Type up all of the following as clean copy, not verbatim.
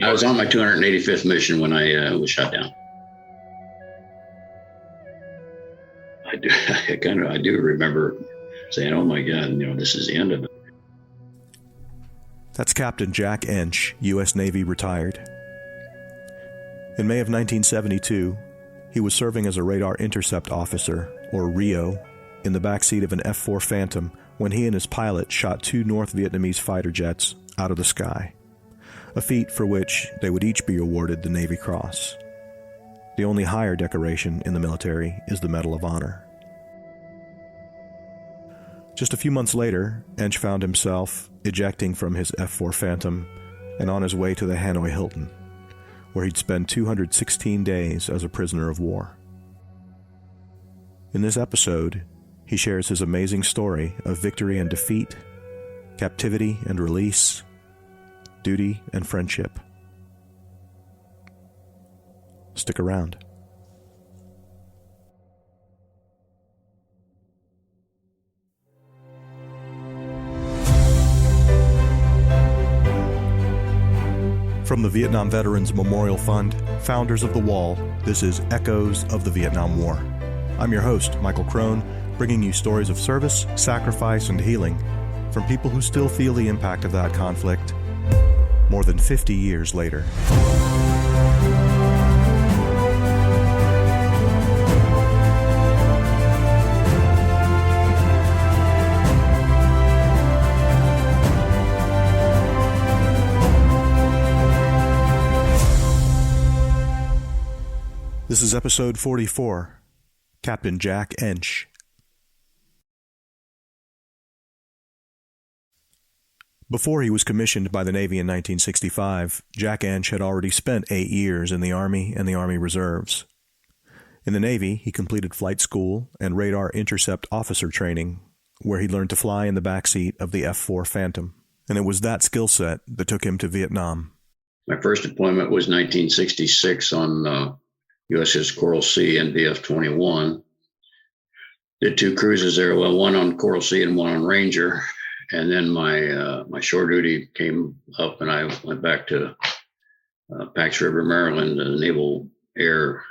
I was on my 285th mission when I was shot down. I do remember saying, "Oh my God, this is the end of it." That's Captain Jack Ensch, U.S. Navy retired. In May of 1972, he was serving as a radar intercept officer, or RIO, in the backseat of an F-4 Phantom when he and his pilot shot two North Vietnamese fighter jets out of the sky, a feat for which they would each be awarded the Navy Cross. The only higher decoration in the military is the Medal of Honor. Just a few months later, Ensch found himself ejecting from his F-4 Phantom and on his way to the Hanoi Hilton, where he'd spend 216 days as a prisoner of war. In this episode, he shares his amazing story of victory and defeat, captivity and release, duty and friendship. Stick around. From the Vietnam Veterans Memorial Fund, founders of The Wall, this is Echoes of the Vietnam War. I'm your host, Michael Crone, bringing you stories of service, sacrifice, and healing from people who still feel the impact of that conflict more than 50 years later. This is episode 44, Captain Jack Ensch. Before he was commissioned by the Navy in 1965, Jack Ensch had already spent 8 years in the Army and the Army Reserves. In the Navy, he completed flight school and radar intercept officer training, where he learned to fly in the backseat of the F-4 Phantom. And it was that skill set that took him to Vietnam. My first deployment was 1966 on USS Coral Sea and VF-21. Did 2 cruises there, well, one on Coral Sea and one on Ranger. And then my shore duty came up, and I went back to Pax River, Maryland, the Naval Air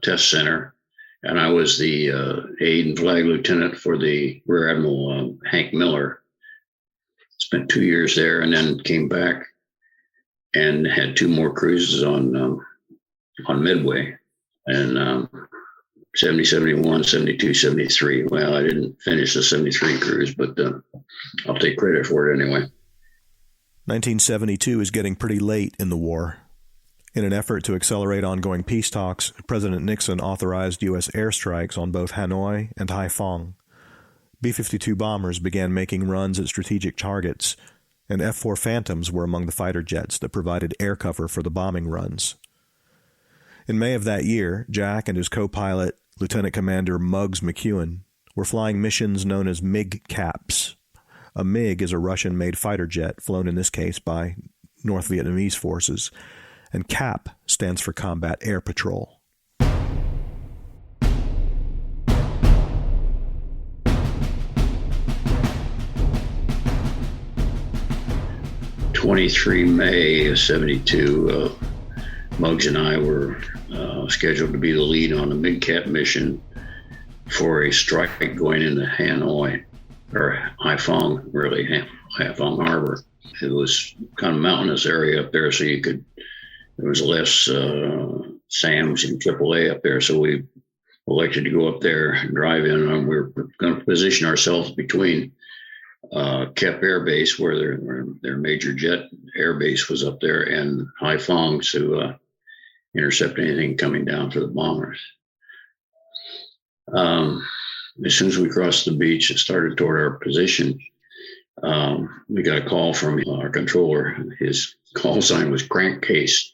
Test Center. And I was the aide and flag lieutenant for the Rear Admiral Hank Miller. Spent 2 years there, and then came back and had 2 more cruises on Midway. And 70, 71, 72, 73. Well, I didn't finish the 73 cruise, but I'll take credit for it anyway. 1972 is getting pretty late in the war. In an effort to accelerate ongoing peace talks, President Nixon authorized U.S. airstrikes on both Hanoi and Haiphong. B-52 bombers began making runs at strategic targets, and F-4 Phantoms were among the fighter jets that provided air cover for the bombing runs. In May of that year, Jack and his co-pilot, Lieutenant Commander Muggs McEwen, were flying missions known as MiG Caps. A MiG is a Russian-made fighter jet, flown in this case by North Vietnamese forces, and CAP stands for Combat Air Patrol. May of 72, Muggs and I were scheduled to be the lead on a MidCap mission for a strike going into Hanoi, or Haiphong, really, Haiphong Harbor. It was kind of mountainous area up there, so there was less SAMs and AAA up there, so we elected to go up there and drive in, and we were going to position ourselves between Capt Air Base, where their major jet air base was up there, and Haiphong to intercept anything coming down for the bombers. As soon as we crossed the beach and started toward our position, we got a call from our controller. His call sign was Crankcase.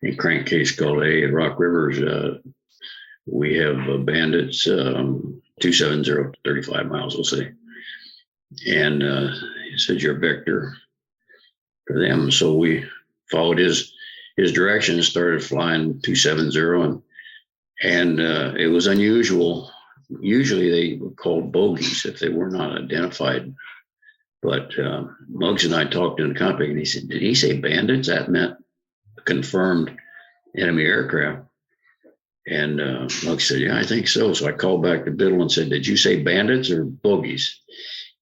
And Crankcase called, "Hey, at Rock Rivers, we have bandits, 270, 35 miles, we'll say." And he said, "You're a vector for them." So we followed his directions, started flying 270, and it was unusual. Usually they were called bogeys if they were not identified. But Muggs and I talked in the cockpit, and he said, "Did he say bandits?" That meant confirmed enemy aircraft. And Muggs said, yeah, I think so. So I called back to Biddle and said, did you say bandits or bogies?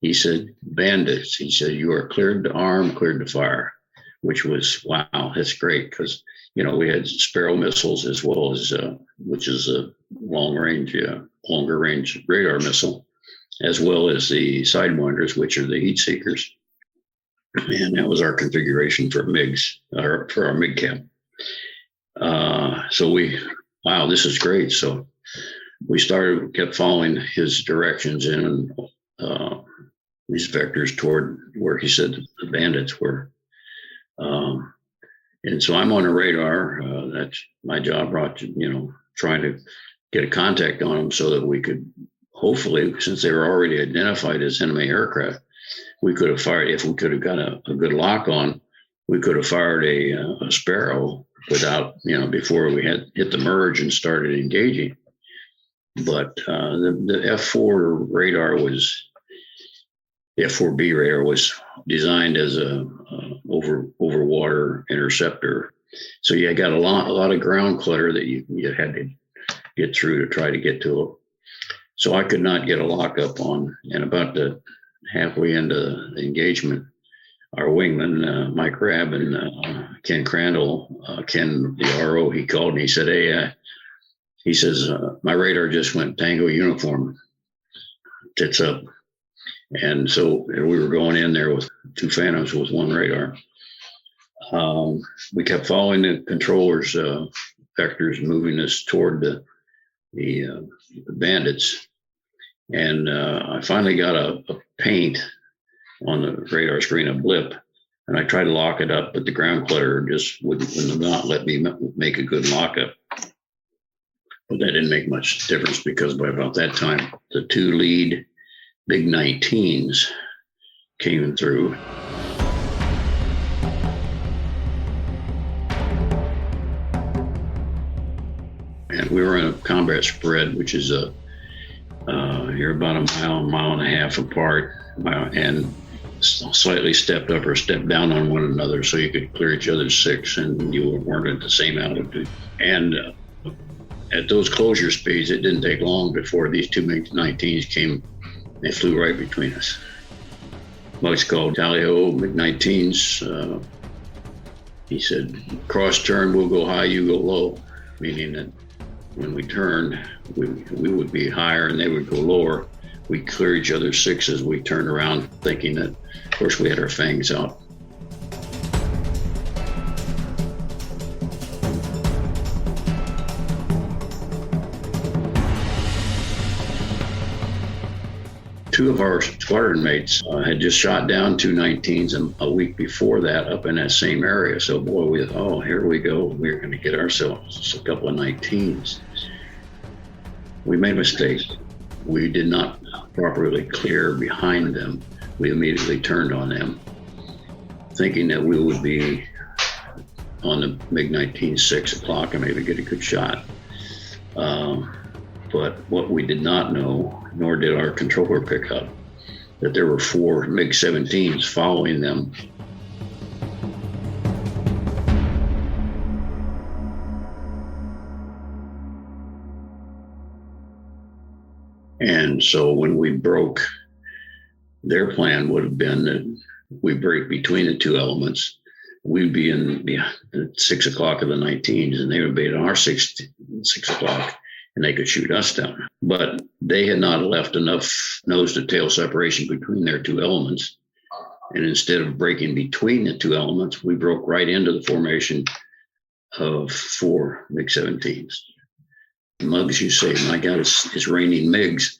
He said, bandits. He said, you are cleared to arm, cleared to fire, which was, wow, that's great. Because, we had Sparrow missiles as well as, which is a longer range radar missile, as well as the Sidewinders, which are the heat seekers. And that was our configuration for MiGs, or for our MiG camp. Wow, this is great. So we kept following his directions in these vectors toward where he said the bandits were. And so I'm on the radar. That's my job, trying to get a contact on them so that we could hopefully, since they were already identified as enemy aircraft, we could have fired, if we could have got a good lock on, we could have fired a Sparrow without, before we had hit the merge and started engaging. But the F4 radar the F4B radar was designed as a over water interceptor. So you got a lot of ground clutter that you had to get through to try to get to it. So I could not get a lockup on, and about the halfway into the engagement, our wingman, Mike Rabb and Ken Crandall, Ken, the RO, he called and he said, hey, he says, my radar just went Tango uniform, tits up. And so we were going in there with two Phantoms with one radar. We kept following the controllers' vectors, moving us toward the bandits. And I finally got a paint on the radar screen, a blip, and I tried to lock it up, but the ground clutter just would not let me make a good lockup. But that didn't make much difference because by about that time, the two lead Big 19s came through. And we were in a combat spread, which is you're about a mile and a half apart, and slightly stepped up or stepped down on one another so you could clear each other's six and you weren't at the same altitude. And at those closure speeds, it didn't take long before these two MiG-19s came. They flew right between us. Muggs called tally-ho, MiG-19s. He said, cross turn, we'll go high, you go low, meaning that when we turned, we would be higher and they would go lower. We'd clear each other's six as we turned around, thinking that, of course, we had our fangs out. Two of our squadron mates had just shot down two 19s a week before that up in that same area. So, boy, here we go. We're going to get ourselves a couple of 19s. We made a mistake. We did not properly clear behind them. We immediately turned on them, thinking that we would be on the MiG-19 6 o'clock and maybe get a good shot. But what we did not know, nor did our controller pick up, that there were four MiG-17s following them. And so when we broke, their plan would have been that we break between the two elements. We'd be at 6 o'clock of the 19s, and they would be at our 6 o'clock. And they could shoot us down. But they had not left enough nose to tail separation between their two elements. And instead of breaking between the two elements, we broke right into the formation of four MiG-17s. Muggs, you say, my God, it's raining MiGs.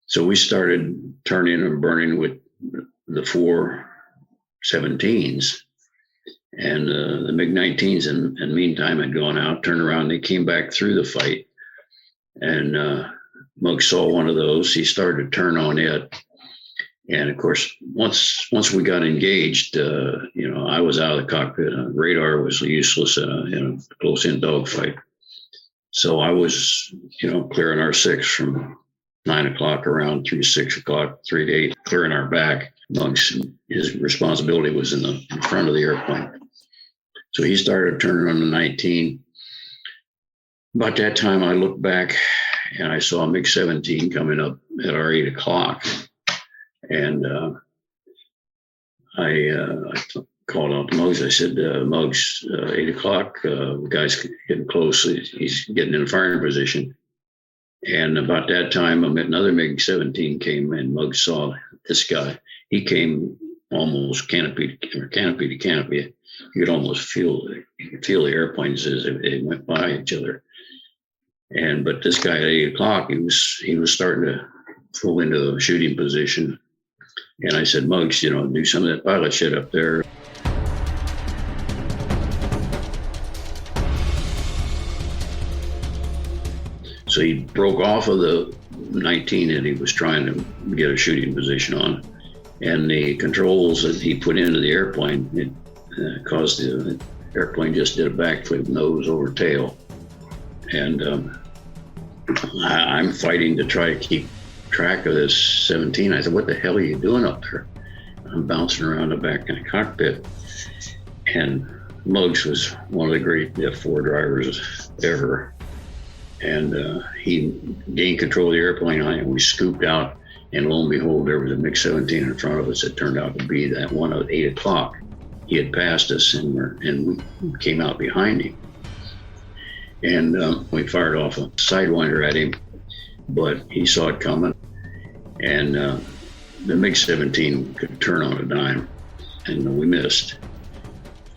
So we started turning and burning with the four 17s. And the MiG-19s, in meantime, had gone out, turned around, they came back through the fight. And Muggs saw one of those. He started to turn on it. And of course, once we got engaged, I was out of the cockpit. Radar was useless in a close-in dogfight. So I was, clearing our six from 9 o'clock around through 6 o'clock, 3 to 8, clearing our back. Muggs, his responsibility was in front of the airplane. So he started turning on the 19. About that time, I looked back and I saw a MiG-17 coming up at our 8 o'clock. And I called out to Muggs. I said, Muggs, 8 o'clock, the guy's getting close. He's getting in a firing position. And about that time, another MiG-17 came in. Muggs saw this guy. He came almost canopy to canopy. You could almost feel the airplanes as they went by each other. But this guy at 8 o'clock, he was starting to pull into a shooting position. And I said, Muggs, do some of that pilot shit up there. So he broke off of the 19 that he was trying to get a shooting position on. And the controls that he put into the airplane, it caused the airplane just did a backflip, nose over tail. And I'm fighting to try to keep track of this 17. I said, what the hell are you doing up there? I'm bouncing around the back in the cockpit. And Muggs was one of the great F4 drivers ever. And he gained control of the airplane, and we scooped out, and lo and behold, there was a MiG-17 in front of us. It turned out to be that one at 8 o'clock. He had passed us, and we came out behind him. And we fired off a Sidewinder at him, but he saw it coming. And the MiG-17 could turn on a dime, and we missed.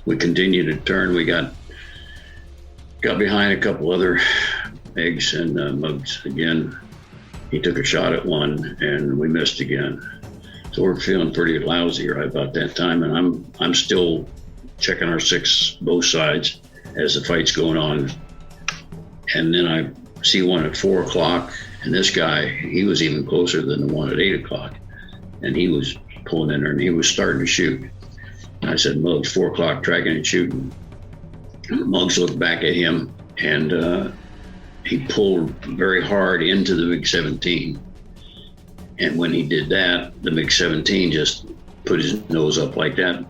We continued to turn. We got behind a couple other MiGs, and Muggs again, he took a shot at one, and we missed again. So we're feeling pretty lousy right about that time, and I'm still checking our six both sides as the fight's going on. And then I see one at 4 o'clock, and this guy, he was even closer than the one at 8 o'clock, and he was pulling in there, and he was starting to shoot. And I said, Muggs, 4 o'clock, tracking and shooting. Muggs looked back at him, and he pulled very hard into the MiG-17. And when he did that, the MiG-17 just put his nose up like that.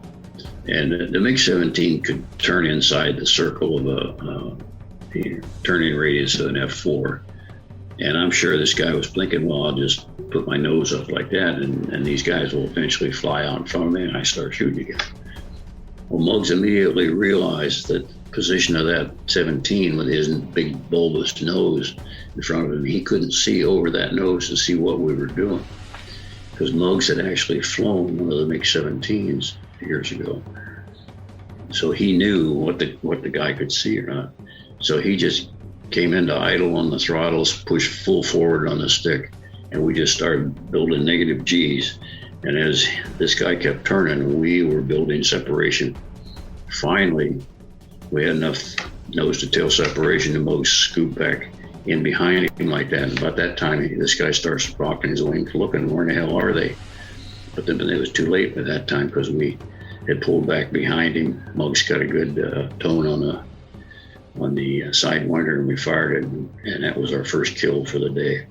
And the MiG-17 could turn inside the circle of the turning radius of an F4. And I'm sure this guy was thinking, well, I'll just put my nose up like that, and these guys will eventually fly out in front of me, and I start shooting again. Well, Muggs immediately realized that position of that 17 with his big bulbous nose in front of him, he couldn't see over that nose to see what we were doing, because Muggs had actually flown one of the MiG-17s years ago. So he knew what the guy could see or not. So he just came into idle on the throttles, pushed full forward on the stick, and we just started building negative G's. And as this guy kept turning, we were building separation. Finally, we had enough nose to tail separation to Muggs scoop back in behind him like that. And about that time, this guy starts rocking his wings, looking, where in the hell are they? But then it was too late by that time, because we had pulled back behind him. Muggs got a good tone on the Sidewinder, and we fired it, and that was our first kill for the day.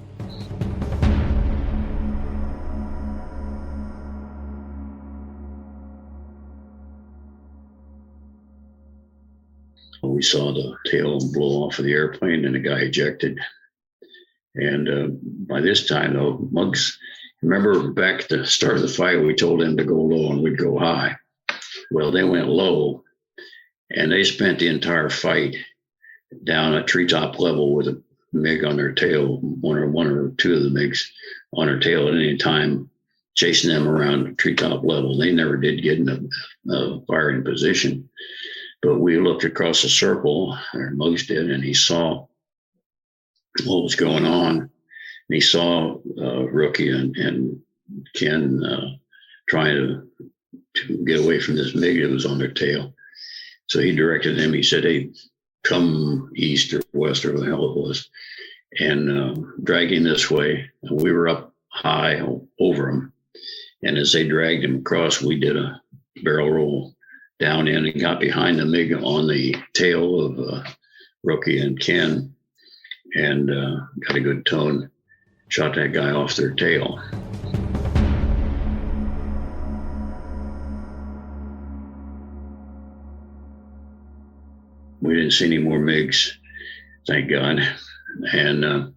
We saw the tail blow off of the airplane, and the guy ejected. And by this time, though, Muggs, remember back at the start of the fight, we told him to go low and we'd go high. Well, they went low, and they spent the entire fight down at treetop level with a MiG on their tail, one or two of the MiGs on their tail at any time, chasing them around treetop level. They never did get in a firing position. But we looked across the circle, or Muggs did, and he saw what was going on. And he saw Rookie and Ken trying to get away from this MiG that was on their tail. So he directed them. He said, hey, come east or west or what the hell it was, and drag him this way. And we were up high over him. And as they dragged him across, we did a barrel roll down in and got behind the MiG on the tail of Rookie and Ken, and got a good tone, shot that guy off their tail. didn't see any more MiGs, thank God. And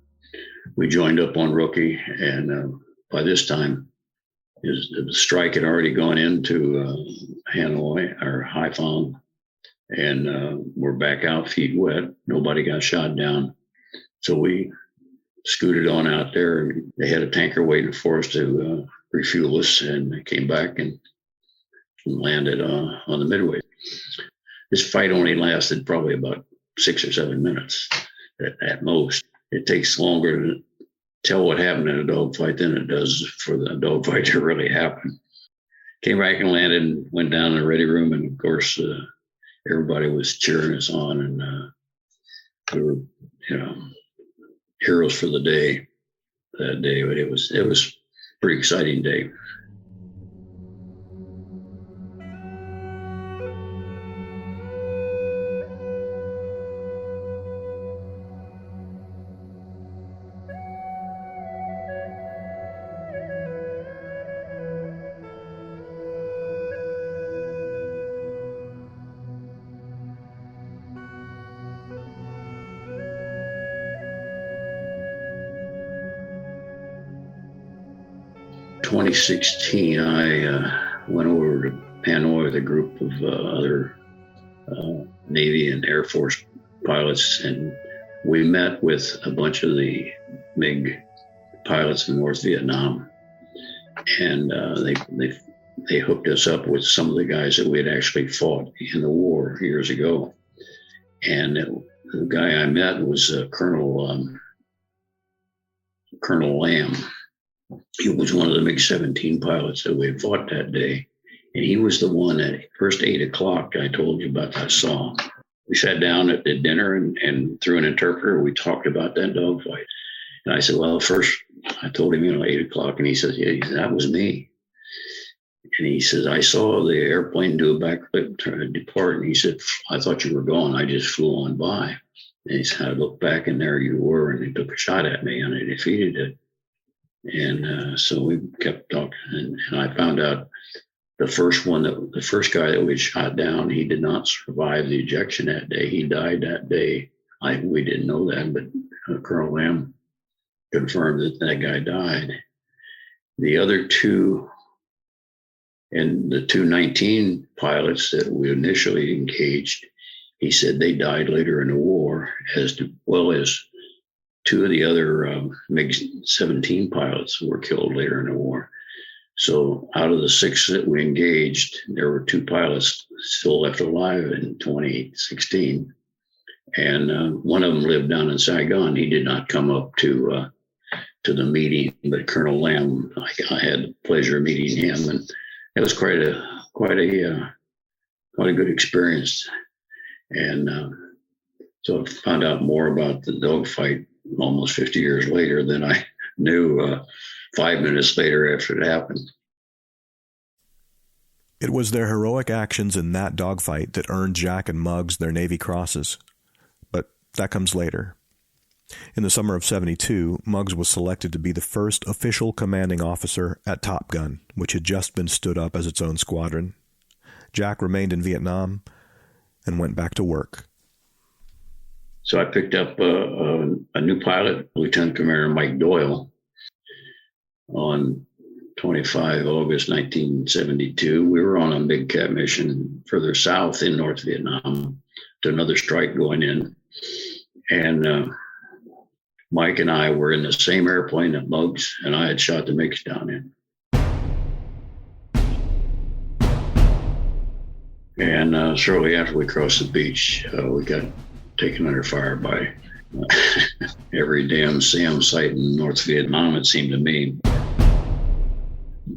we joined up on Rookie, and by this time, the strike had already gone into Hanoi or Haiphong, and we're back out, feet wet. Nobody got shot down. So we scooted on out there. They had a tanker waiting for us to refuel us, and they came back and landed on the Midway. This fight only lasted probably about 6 or 7 minutes at most. It takes longer to tell what happened in a dogfight than it does for the dogfight to really happen. Came back and landed and went down in the ready room, and of course, everybody was cheering us on, and we were, heroes for the day that day. But it was a pretty exciting day. In 2016, I went over to Hanoi with a group of other Navy and Air Force pilots, and we met with a bunch of the MiG pilots in North Vietnam, and they hooked us up with some of the guys that we had actually fought in the war years ago. And the guy I met was Colonel Lamb. He was one of the MiG-17 pilots that we had fought that day. And he was the one at first 8 o'clock I told you about that song. We sat down at the dinner, and through an interpreter, we talked about that dogfight. And I said, well, first I told him, 8 o'clock. And he says, yeah, that was me. And he says, I saw the airplane do a backflip to depart. And he said, I thought you were gone. I just flew on by. And he said, I looked back, and there you were. And they took a shot at me, and I defeated it. And so we kept talking, and I found out the first guy that we shot down, he did not survive the ejection that day. He died that day. We didn't know that, but Colonel Lamb confirmed that guy died. The other two, and the 219 pilots that we initially engaged, he said they died later in the war, as well as two of the other MiG-17 pilots were killed later in the war. So out of the 6 that we engaged, there were 2 pilots still left alive in 2016. And one of them lived down in Saigon. He did not come up to the meeting, but Colonel Lamb, I had the pleasure of meeting him, and it was quite a good experience. And so I found out more about the dogfight almost 50 years later than I knew 5 minutes later after it happened. It was their heroic actions in that dogfight that earned Jack and Muggs their Navy crosses. But that comes later. In the summer of '72, Muggs was selected to be the first official commanding officer at Top Gun, which had just been stood up as its own squadron. Jack remained in Vietnam and went back to work. So I picked up a new pilot, Lieutenant Commander Mike Doyle, on 25 August 1972. We were on a big Capt mission further south in North Vietnam to another strike going in. And Mike and I were in the same airplane that Muggs and I had shot the MiGs down in. And shortly after we crossed the beach, we got taken under fire by every damn SAM site in North Vietnam, it seemed to me.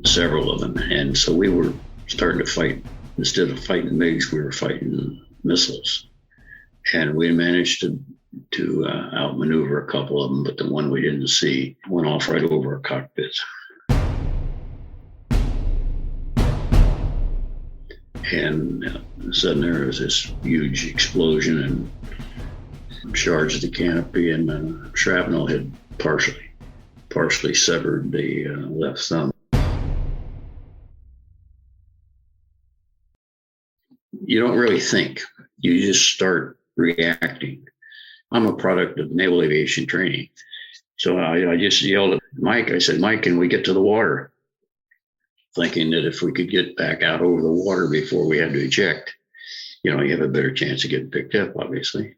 Several of them. And so we were starting to fight. Instead of fighting MiGs, we were fighting missiles. And we managed to outmaneuver a couple of them, but the one we didn't see went off right over our cockpits. And suddenly there was this huge explosion and charged the canopy, and shrapnel had partially severed the left thumb. You don't really think. You just start reacting. I'm a product of naval aviation training. So I just yelled at Mike. I said, Mike, can we get to the water? Thinking that if we could get back out over the water before we had to eject, you have a better chance of getting picked up, obviously.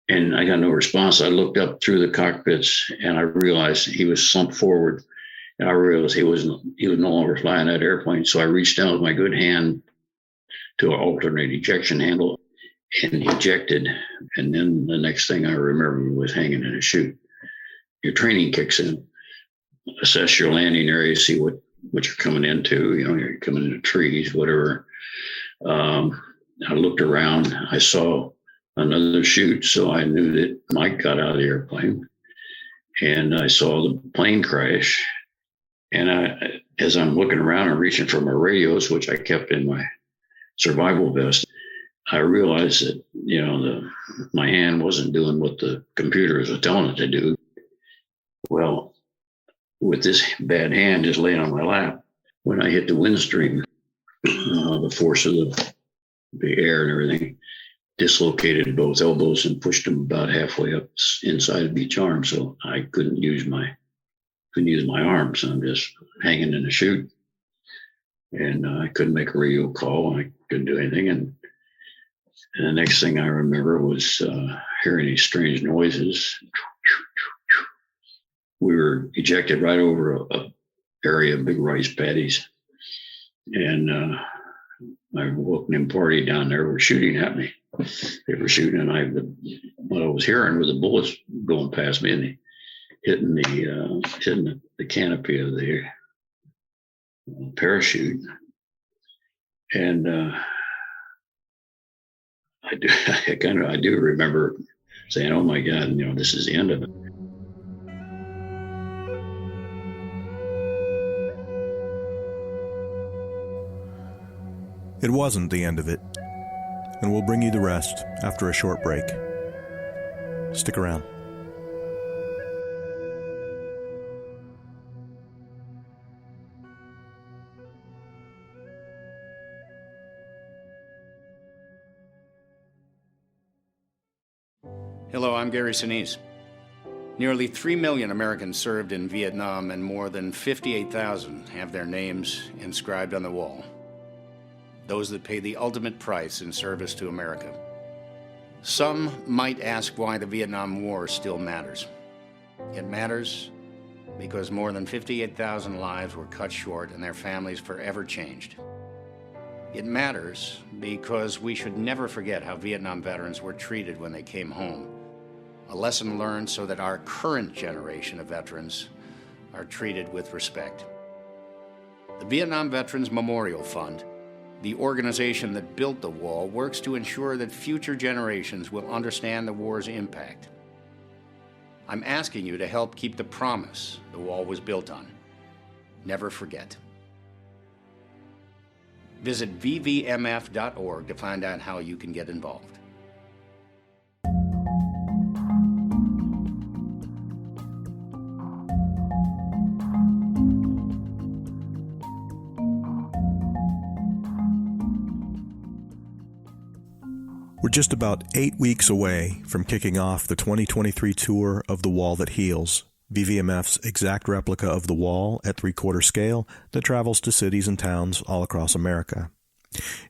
And I got no response. I looked up through the cockpits and I realized he was slumped forward. And I realized he was no longer flying that airplane. So I reached down with my good hand to an alternate ejection handle and ejected. And then the next thing I remember was hanging in a chute. Your training kicks in, assess your landing area, see what you're coming into. You're coming into trees, whatever. I looked around. I saw another chute, so I knew that Mike got out of the airplane. And I saw the plane crash. And as I'm looking around and reaching for my radios, which I kept in my survival vest, I realized that, my hand wasn't doing what the computer was telling it to do. Well, with this bad hand just laying on my lap, when I hit the wind stream, the force of the air and everything dislocated both elbows and pushed them about halfway up inside of each arm. So I couldn't use my arms. I'm just hanging in a chute, and I couldn't make a radio call. I couldn't do anything. And the next thing I remember was hearing these strange noises. We were ejected right over a area of big rice paddies, and my welcoming party down there were shooting at me. They were shooting, and what I was hearing was the bullets going past me and hitting the canopy of the parachute. And I do remember saying, "Oh my God, this is the end of it." It wasn't the end of it, and we'll bring you the rest after a short break. Stick around. Hello, I'm Gary Sinise. Nearly 3 million Americans served in Vietnam, and more than 58,000 have their names inscribed on the wall. Those that pay the ultimate price in service to America. Some might ask why the Vietnam War still matters. It matters because more than 58,000 lives were cut short and their families forever changed. It matters because we should never forget how Vietnam veterans were treated when they came home. A lesson learned so that our current generation of veterans are treated with respect. The Vietnam Veterans Memorial Fund, the organization that built the wall, works to ensure that future generations will understand the war's impact. I'm asking you to help keep the promise the wall was built on. Never forget. Visit vvmf.org to find out how you can get involved. We're just about 8 weeks away from kicking off the 2023 tour of The Wall That Heals, VVMF's exact replica of the wall at 3/4 scale that travels to cities and towns all across America.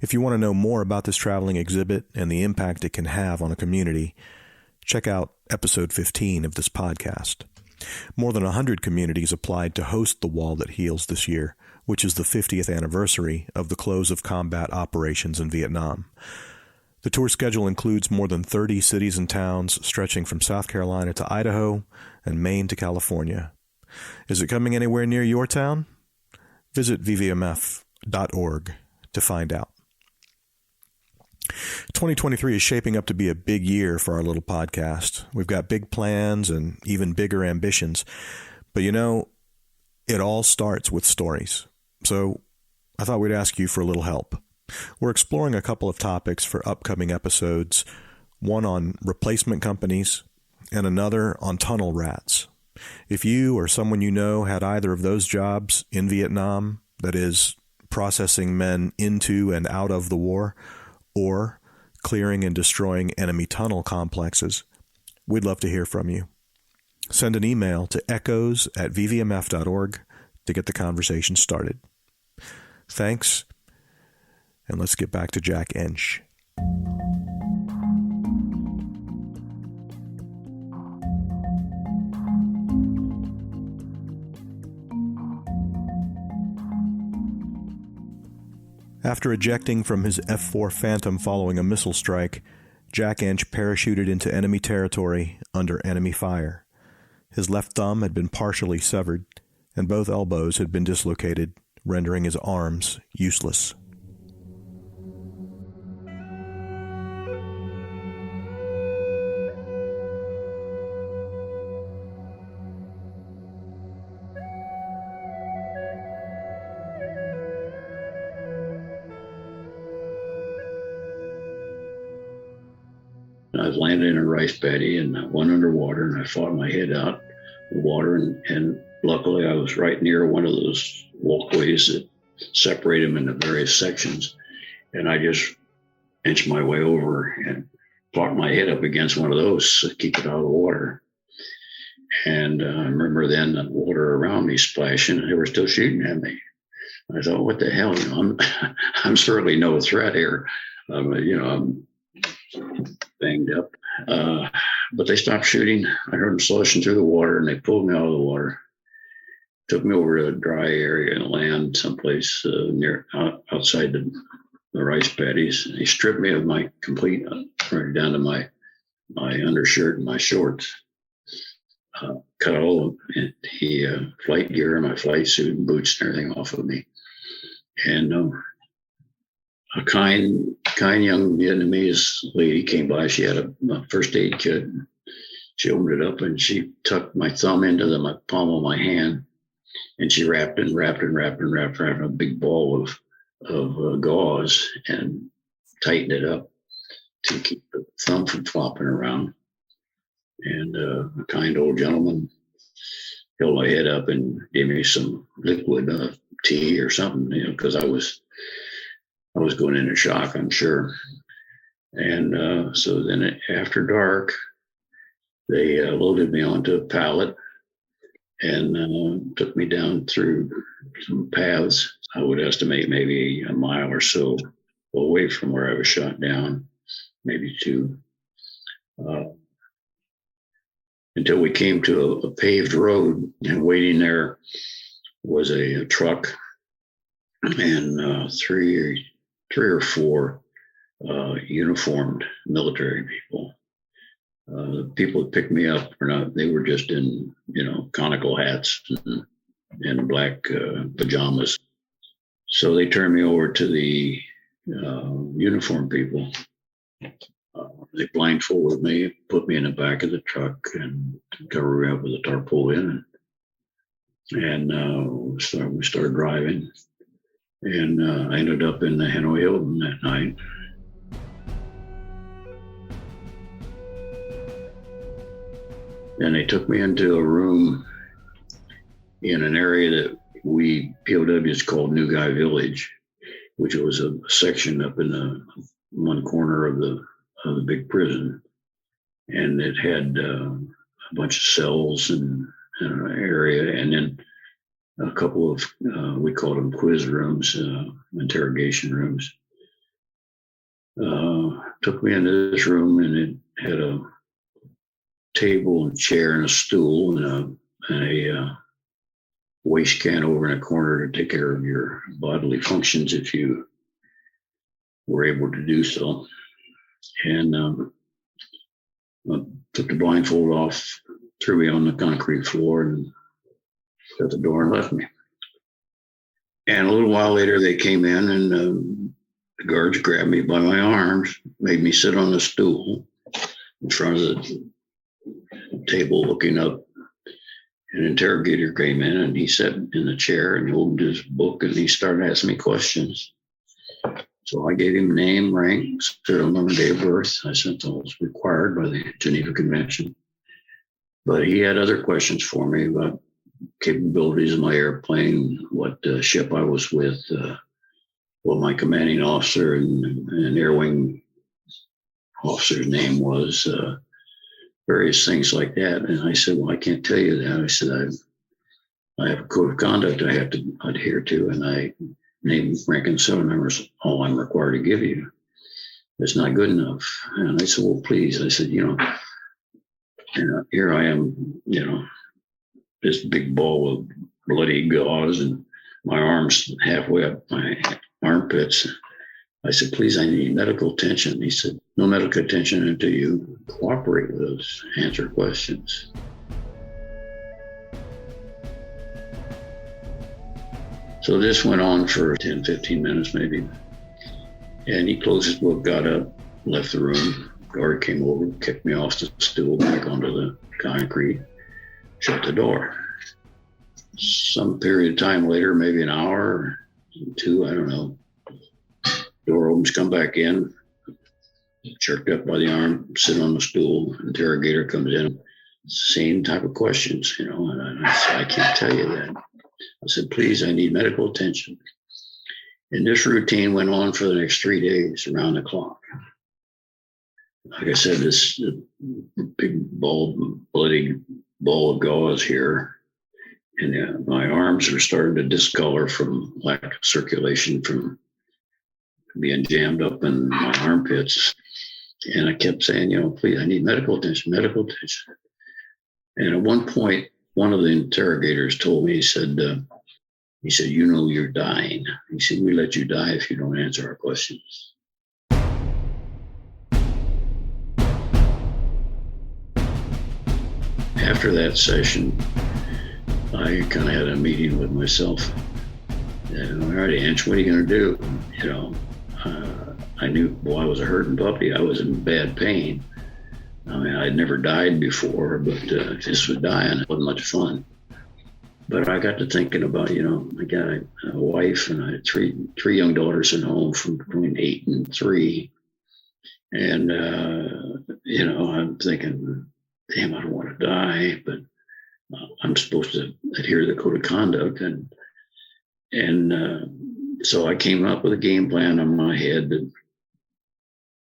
If you want to know more about this traveling exhibit and the impact it can have on a community, check out episode 15 of this podcast. More than 100 communities applied to host The Wall That Heals this year, which is the 50th anniversary of the close of combat operations in Vietnam. The tour schedule includes more than 30 cities and towns stretching from South Carolina to Idaho and Maine to California. Is it coming anywhere near your town? Visit vvmf.org to find out. 2023 is shaping up to be a big year for our little podcast. We've got big plans and even bigger ambitions. But it all starts with stories. So I thought we'd ask you for a little help. We're exploring a couple of topics for upcoming episodes, one on replacement companies and another on tunnel rats. If you or someone you know had either of those jobs in Vietnam, that is, processing men into and out of the war, or clearing and destroying enemy tunnel complexes, we'd love to hear from you. Send an email to echoes@vvmf.org to get the conversation started. Thanks, and let's get back to Jack Ensch. After ejecting from his F-4 Phantom following a missile strike, Jack Ensch parachuted into enemy territory under enemy fire. His left thumb had been partially severed, and both elbows had been dislocated, rendering his arms useless. I was landing in a rice paddy and I went underwater and I fought my head out the water and luckily I was right near one of those walkways that separate them into various sections, and I just inched my way over and fought my head up against one of those to keep it out of the water. And I remember then the water around me splashing and they were still shooting at me. I thought, what the hell? I'm certainly no threat here. I'm banged up. But they stopped shooting. I heard them sloshing through the water and they pulled me out of the water. Took me over to a dry area and land someplace outside the rice paddies. They stripped me of my complete, right down to my undershirt and my shorts. Cut all of the flight gear, my flight suit and boots and everything off of me. And a kind young Vietnamese lady came by. She had a first aid kit. She opened it up and she tucked my thumb into the palm of my hand, and she wrapped a big ball of gauze and tightened it up to keep the thumb from flopping around. And a kind old gentleman held my head up and gave me some liquid, tea or something, because I was going into shock, I'm sure. And so then after dark, they loaded me onto a pallet and took me down through some paths. I would estimate maybe a mile or so away from where I was shot down, maybe two, until we came to a paved road, and waiting there was a truck and three or four uniformed military people. The people that picked me up they were just in, conical hats and black pajamas. So they turned me over to the uniformed people. They blindfolded me, put me in the back of the truck and covered me up with a tarpaulin. And so we started driving. And I ended up in the Hanoi Hilton that night. And they took me into a room in an area that we POWs called New Guy Village, which was a section up in the one corner of the big prison. And it had a bunch of cells and an area, and then a couple of, we called them quiz rooms, interrogation rooms. Took me into this room, and it had a table and chair and a stool and a waste can over in a corner to take care of your bodily functions if you were able to do so. And I took the blindfold off, threw me on the concrete floor, and shut the door and left me. And a little while later, they came in, and the guards grabbed me by my arms, made me sit on a stool in front of the table looking up. An interrogator came in, and he sat in the chair and opened his book, and he started asking me questions. So I gave him name, rank, serial number, date of birth. I sent those required by the Geneva Convention. But he had other questions for me about capabilities of my airplane, what ship I was with, what my commanding officer and air wing officer's name was, various things like that. And I said, well, I can't tell you that. I said, I have a code of conduct I have to adhere to, and I named rank and cell numbers all I'm required to give you. It's not good enough. And I said, well, please. I said, here I am, this big ball of bloody gauze and my arms halfway up my armpits. I said, please, I need medical attention. He said, no medical attention until you cooperate with us, answer questions. So this went on for 10, 15 minutes maybe. And he closed his book, got up, left the room. Guard came over, kicked me off the stool, back onto the concrete, shut the door. Some period of time later, maybe an hour or two, I don't know. Door opens, come back in, jerked up by the arm, sit on the stool. Interrogator comes in, same type of questions, and I said, I can't tell you that. I said, please, I need medical attention. And this routine went on for the next 3 days around the clock. Like I said, this big bloody ball of gauze here. And my arms are starting to discolor from lack of circulation from being jammed up in my armpits. And I kept saying, please, I need medical attention, medical attention. And at one point, one of the interrogators told me, he said, you're dying. He said, we let you die if you don't answer our questions. After that session, I kind of had a meeting with myself. And, all right, Ensch, what are you going to do? I knew, boy, I was a hurting puppy. I was in bad pain. I mean, I'd never died before, but this was dying. It wasn't much fun. But I got to thinking about, I got a wife and I had three young daughters at home from between 8 and 3. And, I'm thinking, damn, I don't want to die, but I'm supposed to adhere to the code of conduct. And so I came up with a game plan in my head that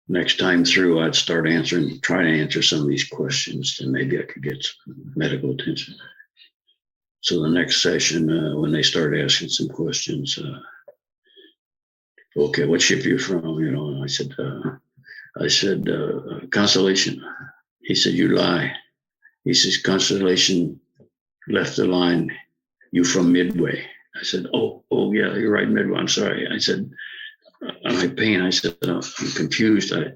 next time through, I'd try to answer some of these questions, and maybe I could get some medical attention. So the next session, when they started asking some questions, okay, what ship are you from? And I said, Constellation. He said, you lie. He says, Constellation left the line. You from Midway? I said, oh yeah, you're right, Midway. I'm sorry. I said, my pain. I said, I'm confused. I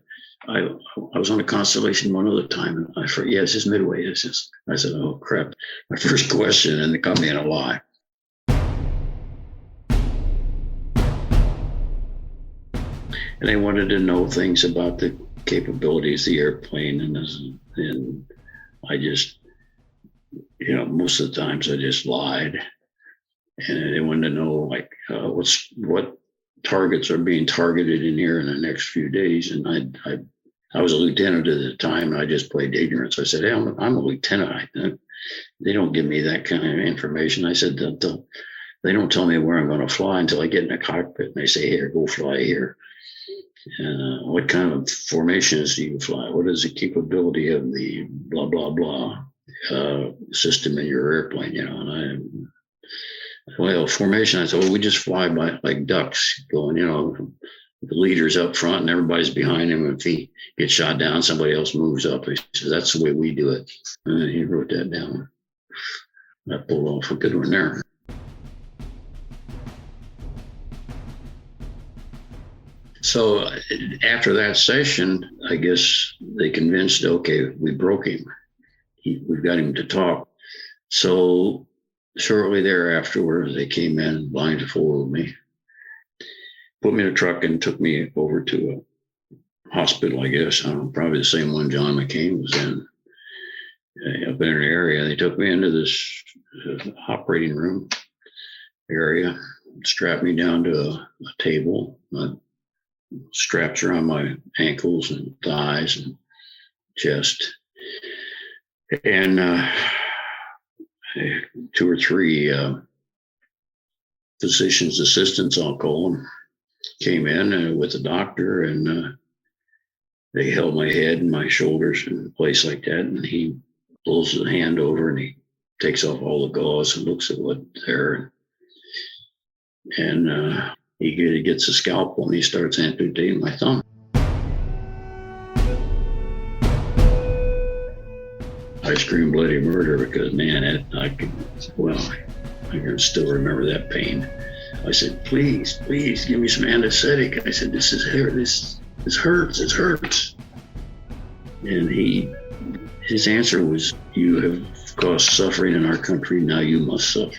was on a Constellation one other time, and I forgot. Yeah, this is Midway. I said, oh crap! My first question, and they caught me in a lie. And they wanted to know things about the capabilities of the airplane, and I just, most of the times I just lied, and they wanted to know what targets are being targeted in here in the next few days. And I was a lieutenant at the time, and I just played ignorance. I said, hey, I'm a lieutenant. They don't give me that kind of information. I said, they don't tell me where I'm going to fly until I get in the cockpit, and they say, here, go fly here. What kind of formations do you fly? What is the capability of the blah, blah, blah system in your airplane? And formation, I said, well, we just fly by like ducks going, the leader's up front and everybody's behind him. If he gets shot down, somebody else moves up. He says, that's the way we do it. And he wrote that down. I pulled off a good one there. So after that session, I guess they convinced, okay, we broke him. We've got him to talk. So shortly thereafter, they came in, blindfolded me, put me in a truck and took me over to a hospital, I guess. I don't know, probably the same one John McCain was in, up in an area. They took me into this operating room area, strapped me down to a table, straps around my ankles and thighs and chest. And 2 or 3 physician's assistants, I'll call them, came in with the doctor, and they held my head and my shoulders in a place like that, and he pulls his hand over and he takes off all the gauze and looks at what's there, and he gets a scalpel and he starts amputating my thumb. I screamed bloody murder because, man, I can still remember that pain. I said, please give me some anesthetic. I said, this hurts, it hurts. And his answer was, you have caused suffering in our country, now you must suffer.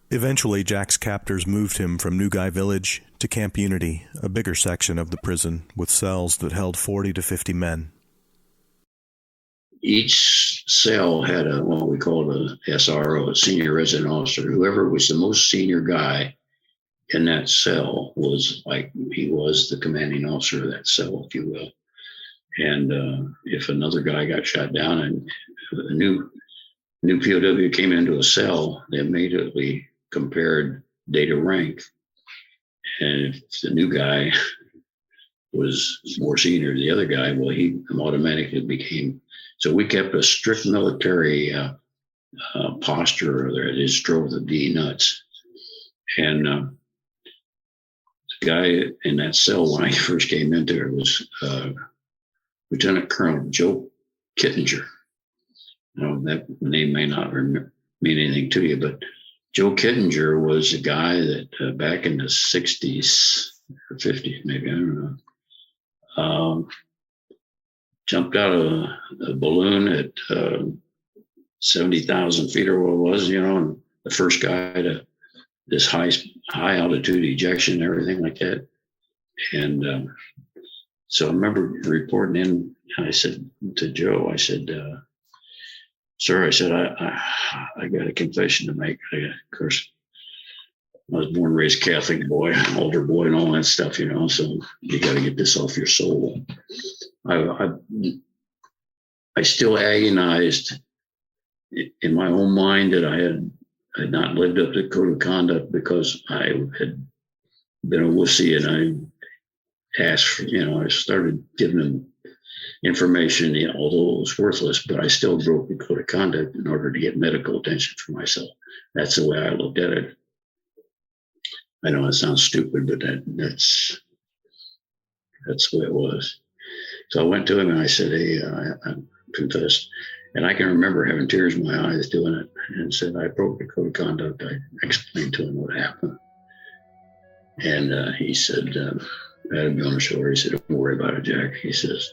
Eventually, Jack's captors moved him from New Guy Village to Camp Unity, a bigger section of the prison with cells that held 40 to 50 men. Each cell had what we called a SRO, a senior resident officer. Whoever was the most senior guy in that cell was he was the commanding officer of that cell, if you will. And if another guy got shot down and a new POW came into a cell, they immediately compared data rank. And if the new guy was more senior than the other guy, well, he automatically became. So we kept a strict military posture there. It just drove the D nuts. And the guy in that cell when I first came into there was Lieutenant Colonel Joe Kittinger. That name may not mean anything to you, but Joe Kittinger was a guy that back in the 60s or 50s, maybe, I don't know, jumped out of a balloon at 70,000 feet or what it was, and the first guy to this high altitude ejection and everything like that. And so I remember reporting in, I said to Joe, I said, sir, I said, I got a confession to make. Of course, I was born and raised Catholic boy, altar boy, and all that stuff, so you got to get this off your soul. I still agonized in my own mind that I had not lived up to the code of conduct because I had been a wussy, and I asked, I started giving them information, although it was worthless, but I still broke the code of conduct in order to get medical attention for myself. That's the way I looked at it. I know it sounds stupid, but that's the way it was. So I went to him and I said, hey, I confessed. And I can remember having tears in my eyes doing it, and said, I broke the code of conduct. I explained to him what happened. And he said, patted me on the shoulder. He said, don't worry about it, Jack. He says,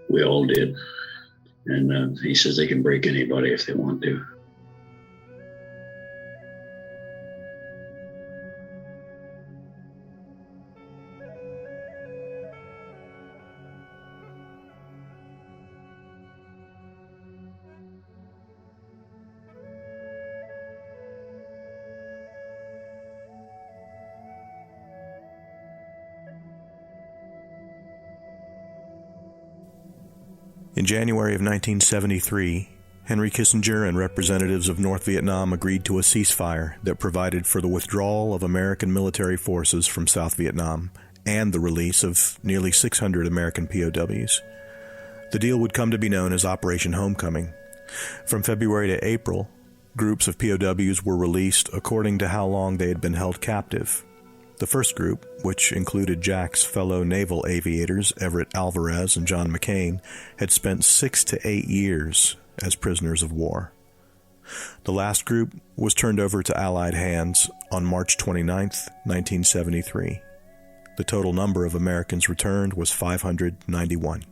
we all did. And he says they can break anybody if they want to. In January of 1973, Henry Kissinger and representatives of North Vietnam agreed to a ceasefire that provided for the withdrawal of American military forces from South Vietnam and the release of nearly 600 American POWs. The deal would come to be known as Operation Homecoming. From February to April, groups of POWs were released according to how long they had been held captive. The first group, which included Jack's fellow naval aviators Everett Alvarez and John McCain, had spent 6 to 8 years as prisoners of war. The last group was turned over to Allied hands on March 29, 1973. The total number of Americans returned was 591.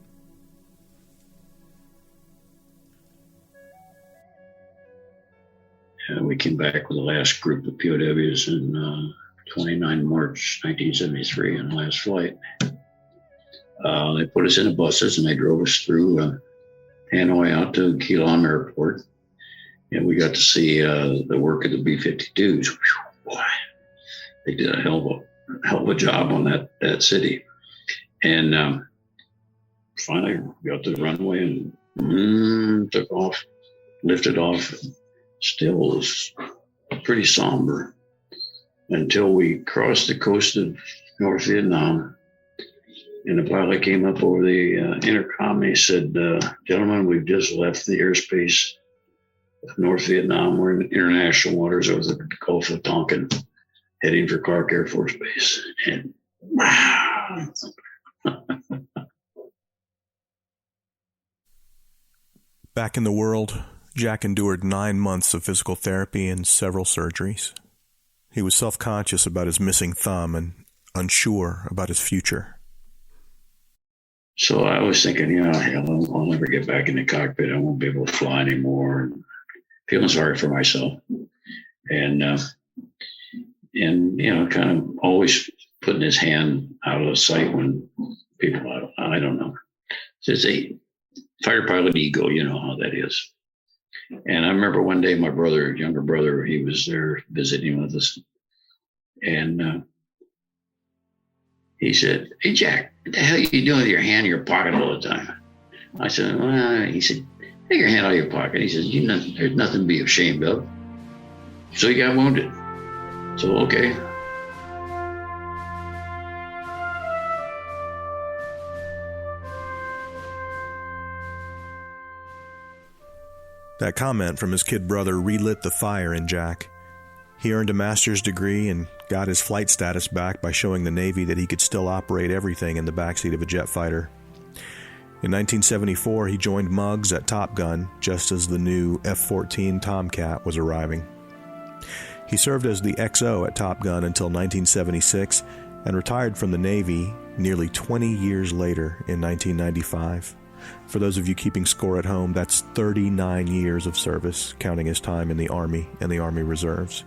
We came back with the last group of POWs in 29 March 1973 on the last flight. They put us in the buses and they drove us through Hanoi out to Keelung Airport. And we got to see the work of the B-52s. Boy, they did a hell of a job on that city. And finally got to the runway and took off. lifted off. Still was pretty somber until we crossed the coast of North Vietnam. And the pilot came up over the intercom and he said, gentlemen, we've just left the airspace of North Vietnam. We're in international waters over the Gulf of Tonkin, heading for Clark Air Force Base. And wow. Back in the world, Jack endured 9 months of physical therapy and several surgeries. He was self-conscious about his missing thumb and unsure about his future. So I was thinking, hell, I'll never get back in the cockpit. I won't be able to fly anymore. And feeling sorry for myself. And kind of always putting his hand out of sight when people, I don't know. It's a fighter pilot ego, you know how that is. And I remember one day my younger brother, he was there visiting with us. And he said, "Hey, Jack, what the hell are you doing with your hand in your pocket all the time?" I said, "Well," he said, "take your hand out of your pocket." He says, "There's nothing to be ashamed of." So he got wounded. So, okay. That comment from his kid brother relit the fire in Jack. He earned a master's degree and got his flight status back by showing the Navy that he could still operate everything in the backseat of a jet fighter. In 1974, he joined Muggs at Top Gun just as the new F-14 Tomcat was arriving. He served as the XO at Top Gun until 1976 and retired from the Navy nearly 20 years later in 1995. For those of you keeping score at home, that's 39 years of service, counting his time in the Army and the Army Reserves.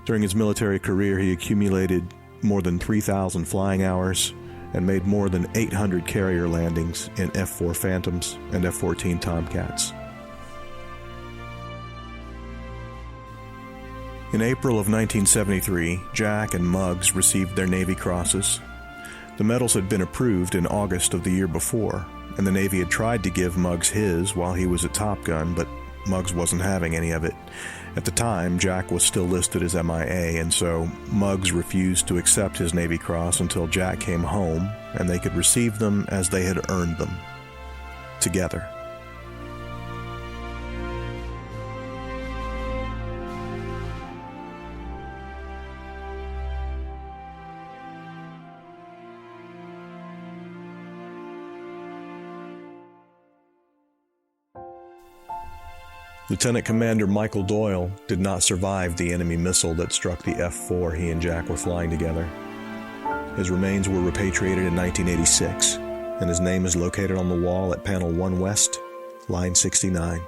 During his military career, he accumulated more than 3,000 flying hours and made more than 800 carrier landings in F-4 Phantoms and F-14 Tomcats. In April of 1973, Jack and Muggs received their Navy crosses. The medals had been approved in August of the year before, and the Navy had tried to give Muggs his while he was at Top Gun, but Muggs wasn't having any of it. At the time, Jack was still listed as MIA, and so Muggs refused to accept his Navy Cross until Jack came home, and they could receive them as they had earned them, together. Lieutenant Commander Michael Doyle did not survive the enemy missile that struck the F-4 he and Jack were flying together. His remains were repatriated in 1986, and his name is located on the wall at Panel 1 West, Line 69.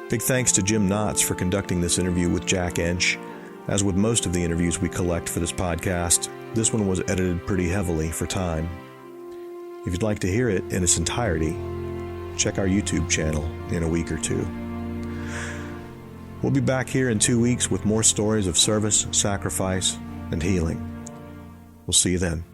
Big thanks to Jim Knotts for conducting this interview with Jack Ensch. As with most of the interviews we collect for this podcast, this one was edited pretty heavily for time. If you'd like to hear it in its entirety, check our YouTube channel in a week or two. We'll be back here in 2 weeks with more stories of service, sacrifice, and healing. We'll see you then.